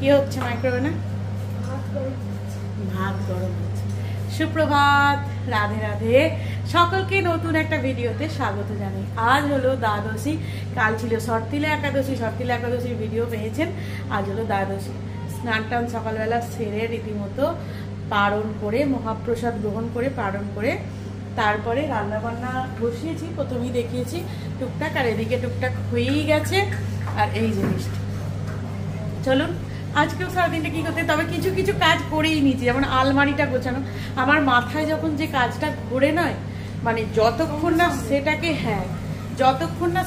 কি হচ্ছে মাইক্রোওভেনে? ভাত গরম হচ্ছে। সুপ্রভাত, রাধে রাধে, সকলকে নতুন একটা ভিডিওতে স্বাগত জানাই। আজ হলো দ্বাদশী, কাল ছিল শর্তিলা একাদশী। শর্তিলা একাদশীর ভিডিও পেয়েছেন। আজ হলো দ্বাদশী। স্নান টান সকালবেলা সেরে রীতিমতো পারণ করে, মহাপ্রসাদ গ্রহণ করে পারণ করে তারপরে রান্নাবান্না বসিয়েছি। প্রথমেই দেখিয়েছি টুকটাক, আর এদিকে টুকটাক হয়েই গেছে। আর এই জিনিসটা চলুন আজকেও সারাদিনটা কী করতে, তবে কিছু কিছু কাজ করেই নিয়েছি। যেমন আলমারিটা গোছানো, আমার মাথায় যখন যে কাজটা ঘুরে নয়, মানে যতক্ষণ না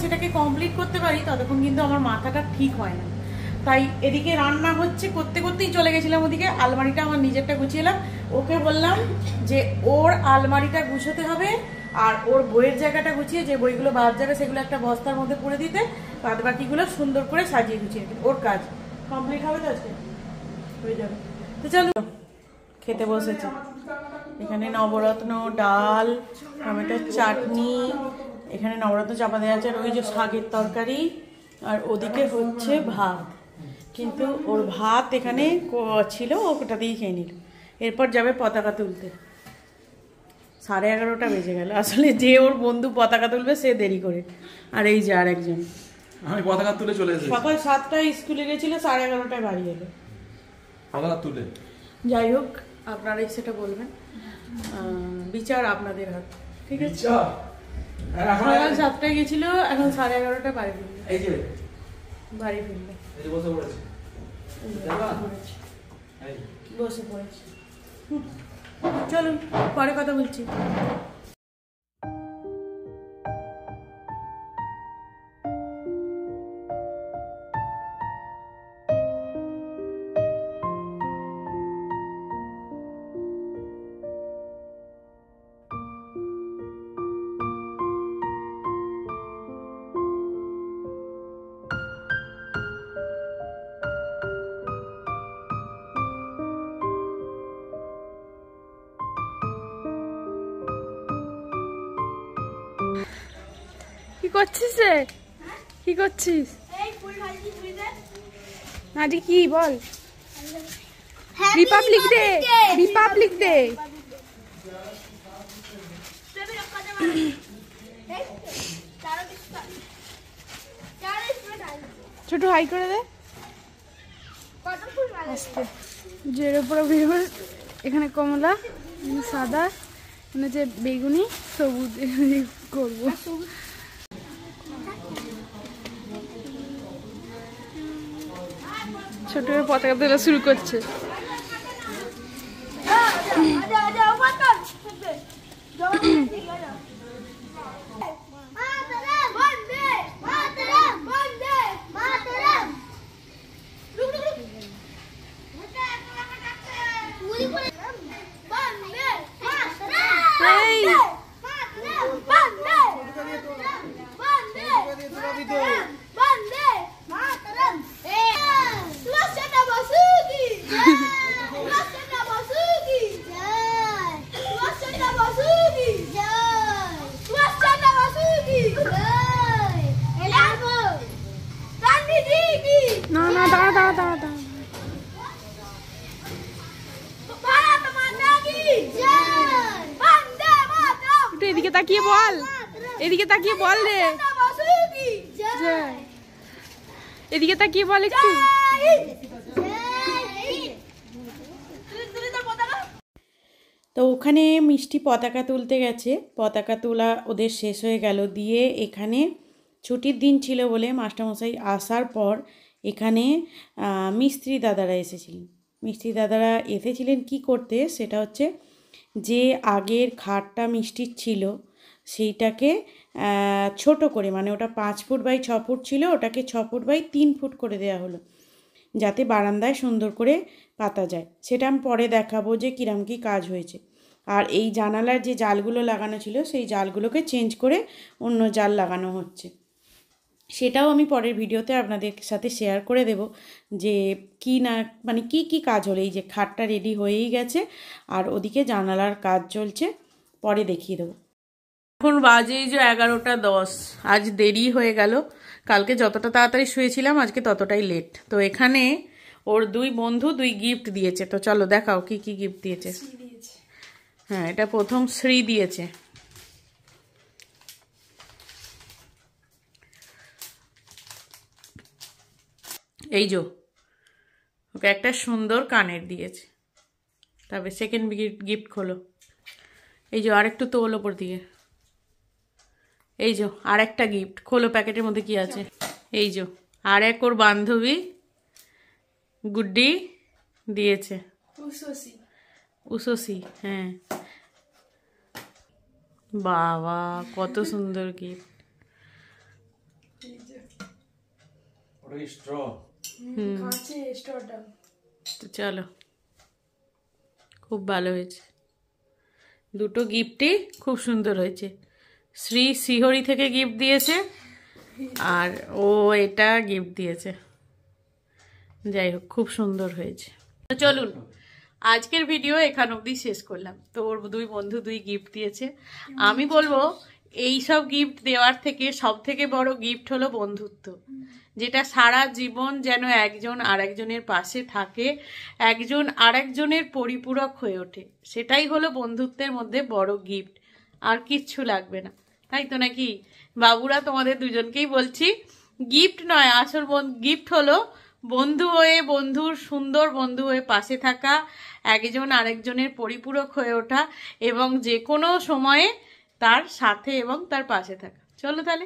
সেটাকে কমপ্লিট করতে পারি ততক্ষণ কিন্তু আমার মাথাটা ঠিক হয় না। তাই এদিকে রান্না হচ্ছে, করতে করতেই চলে গেছিলাম ওদিকে। আলমারিটা আমার নিজেরটা গুছিয়েলাম, ওকে বললাম যে ওর আলমারিটা গুছোতে হবে আর ওর বইয়ের জায়গাটা গুছিয়ে, যে বইগুলো বাদ যাবে সেগুলো একটা বস্তার মধ্যে পুরে দিতে, বাদ বাকিগুলো সুন্দর করে সাজিয়ে গুছিয়ে দিতে। ওর কাজ কমপ্লিট হবে তো আজকে, হয়ে যাবে। তো চলো খেতে বসেছি। এখানে নবরত্ন ডাল, টমেটোর চাটনি, এখানে নবরত্ন চাপা দেওয়া আছে, আর ওই যে শাকের তরকারি, আর ওদিকে হচ্ছে ভাত। কিন্তু ওর ভাত এখানে ছিল, ওটা দিয়েই খেয়ে নিল। এরপর যাবে পতাকা তুলতে। 11:30 বেজে গেল। আসলে যে ওর বন্ধু পতাকা তুলবে সে দেরি করে, আর এই যে আর একজন আমি পতাকা তুলে চলে এসেছি। সকাল 7টায় স্কুলে গেছিল, 11:30 বাড়ি এলো পতাকা তুলে। যাই হোক, আপনারাই সেটা বলবেন, বিচার আপনাদের হাত। ঠিক আছে, সকাল 7টায় গেছিল, এখন 11:30 বাড়ি ফিরল। এই যে বাড়ি ফিরল, বসে পড়েছে, বসে পড়েছে। চলুন পরে কথা বলছি। কি করছিস রে? কি করছিস? আজকে কি বল? Republic day, republic day. ছোট হাই করে দে। জের উপরে এখানে কমলা, সাদা, মানে যে বেগুনি, সবুজ করবো। ছোট পতাকা তোলা শুরু করছে। না না, দাঁড়া দাঁড়া দাঁড়া দাঁড়া। একটু এদিকে তাকিয়ে বল, এদিকে তাকিয়ে বল রে, এদিকে তাকিয়ে বল একটু। তো ওখানে মিষ্টি পতাকা তুলতে গেছে, পতাকা তোলা ওদের শেষ হয়ে গেল। দিয়ে এখানে ছুটির দিন ছিল বলে মাস্টারমশাই আসার পর এখানে মিস্ত্রি দাদারা এসেছিলেন। মিস্ত্রি দাদারা এসেছিলেন কি করতে, সেটা হচ্ছে যে আগের খাটটা মিষ্টির ছিল সেইটাকে ছোট করে, মানে ওটা 5 ফুট বাই 6 ফুট ছিল, ওটাকে 6 ফুট বাই 3 ফুট করে দেওয়া হলো, যাতে বারান্দায় সুন্দর করে পাতা যায়। সেটা আমি পরে দেখাবো যে কিরম কী কাজ হয়েছে। আর এই জানালার যে জালগুলো লাগানো ছিল সেই জালগুলোকে চেঞ্জ করে অন্য জাল লাগানো হচ্ছে। সেটাও আমি পরের ভিডিওতে আপনাদের সাথে শেয়ার করে দেব যে কি না, মানে কি কাজ হলো। এই যে খাটটা রেডি হয়েই গেছে, আর ওদিকে জানালার কাজ চলছে, পরে দেখিয়ে দেবো। এখন বাজে এই যে 11:10। আজ দেরি হয়ে গেল, কালকে যতটা তাড়াতাড়ি শুয়েছিলাম আজকে ততটাই লেট। তো এখানে ওর দুই বন্ধু দুই গিফট দিয়েছে। তো চলো দেখাও কি কি গিফট দিয়েছে। হ্যাঁ, এটা প্রথম শ্রী দিয়েছে। এই যে ওকে একটা সুন্দর কানের দিয়েছে। তারপরে সেকেন্ড গিফট খোলো। এই যে আরেকটু তোল ওপর দিয়ে। এই যে আর একটা গিফট খোলো, প্যাকেটের মধ্যে কি আছে। এই যে আর এক ওর বান্ধবী গুড্ডি দিয়েছে, উসোসি। হ্যাঁ বাবা কত সুন্দর গিফট। তো চলো, খুব ভালো হয়েছে, দুটো গিফটই খুব সুন্দর হয়েছে। শ্রী শিহরি থেকে গিফট দিয়েছে আর ও এটা গিফট দিয়েছে। যাই হোক, খুব সুন্দর হয়েছে। তো চলুন, আজকের ভিডিও এখান অবধি শেষ করলাম। তো ওর দুই বন্ধু দুই গিফট দিয়েছে। আমি বলবো এই সব গিফট দেওয়ার থেকে সব থেকে বড় গিফট হলো বন্ধুত্ব, যেটা সারা জীবন যেন একজন আরেকজনের পাশে থাকে, একজন আরেকজনের পরিপূরক হয়ে ওঠে। সেটাই হলো বন্ধুত্বের মধ্যে বড় গিফট, আর কিচ্ছু লাগবে না। তাই তো নাকি বাবুরা? তোমাদের দুজনকেই বলছি, গিফট নয়, আসল গিফট হলো বন্ধু হয়ে, বন্ধুর সুন্দর বন্ধু হয়ে পাশে থাকা, একজন আরেকজনের পরিপূরক হয়ে ওঠা এবং যে কোনো সময়ে তার সাথে এবং তার পাশে থাকা। চলো তাহলে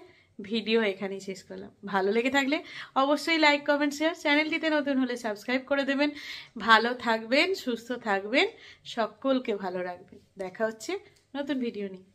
ভিডিও এখানেই শেষ করলাম। ভালো লেগে থাকলে অবশ্যই লাইক, কমেন্ট, শেয়ার, চ্যানেলটিতে নতুন হলে সাবস্ক্রাইব করে দেবেন। ভালো থাকবেন, সুস্থ থাকবেন, সকলকে ভালো রাখবেন। দেখা হচ্ছে নতুন ভিডিও নিয়ে।